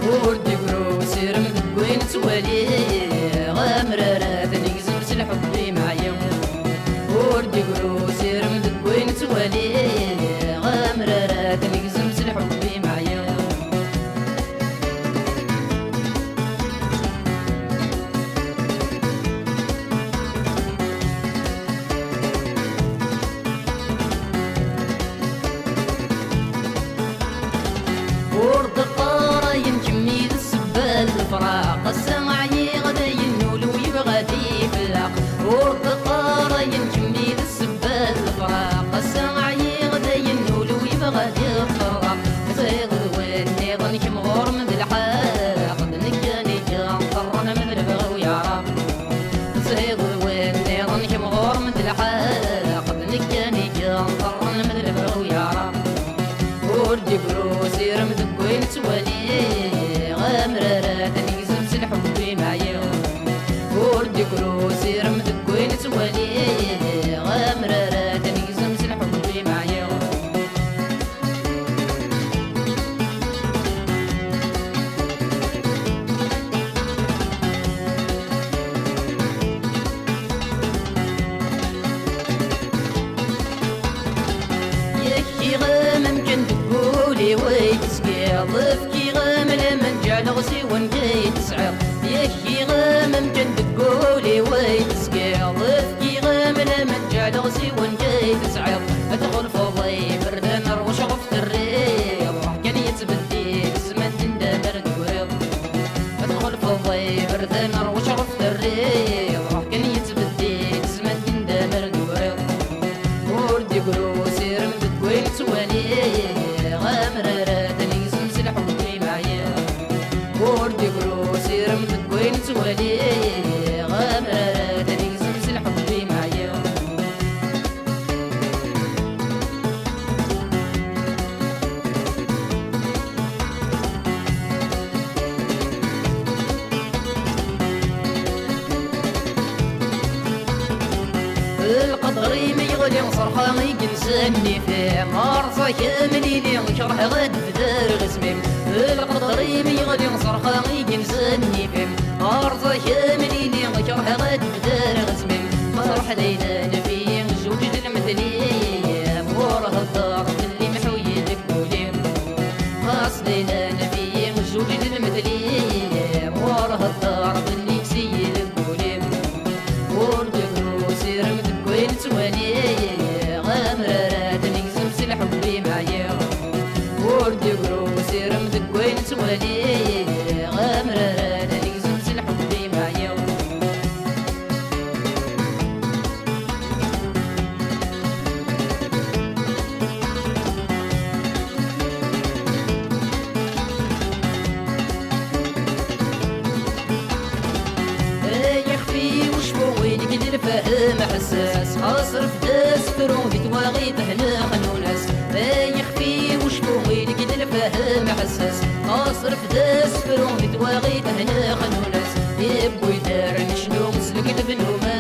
وردي قروسي رمد وين توالي غامرارات نقزم سلحبي معايا وردي قروسي رمد وين توالي غامرارات نقزم سلحبي معايا ورد الطراين كميد السبال الفراق السمعي غدا ينولو يبغى يفلاق ورد الطراين كميد السبال الفراق السمعي غدا ينولو يبغى يفراق زيد وين يظن كمغور من الحاق نكاني كان طرنا من البغا ويعرق زيد وين يظن كمغور من الحاق نكاني كان طرنا من البغا ويعرق وردي قروسي رمد وين توالي غامرارات نقزم سلحبي معايا وردي قروسي رمد وين توالي غامرارات نقزم سلحبي معايا يكي غامم كان تقولي ويتسقي ضفكي غام لمن جعل غسي ونجي تسعر يكي غامم كان تقولي ويتسقي ضفكي غام لمن جعل غسي ونجي تسعر ادخل فضي برد نار وشغفت الريض راح كان يتبدي الزمان تندمر دوريض ادخل فضي برد نار وشغفت الريض راح كان يتبدي الزمان تندمر دوريض وردي قروسي رمدت وين توالي غامرارات نقزم سلحبي معايا وردي قروسي رمدت وين توالي غامرارات نقزم سلحبي معايا القدري ما يغلي صرخة ما يقنسني فيه مرصى كاملي لي شرح غد بدار غسميم القدري ما يغلي صرخة ما يقنسني فيه مرصى كاملي لي شرح غد بدار غسميم فرح ليلى نبي زوج المثلي مورها الدار اللي محوي ذكولي خاص ليلى نبي زوج المثلي مورها الدار اللي مسيل ذكولي وردي قروسي رمد وين توالي غامرارات نقزم سلحبي معايا وردي قروسي رمد وين توالي غامرارات نقزم سلحبي معايا يخفي وشبو وين قدر فهم حساس خاصر في داس فرون في تواغي بهنا خنوناس يخفي وشبو وين قدر فهم حساس خاصر في داس فرون في تواغي بهنا خنوناس يبوي دار نشنو مسلك البنومات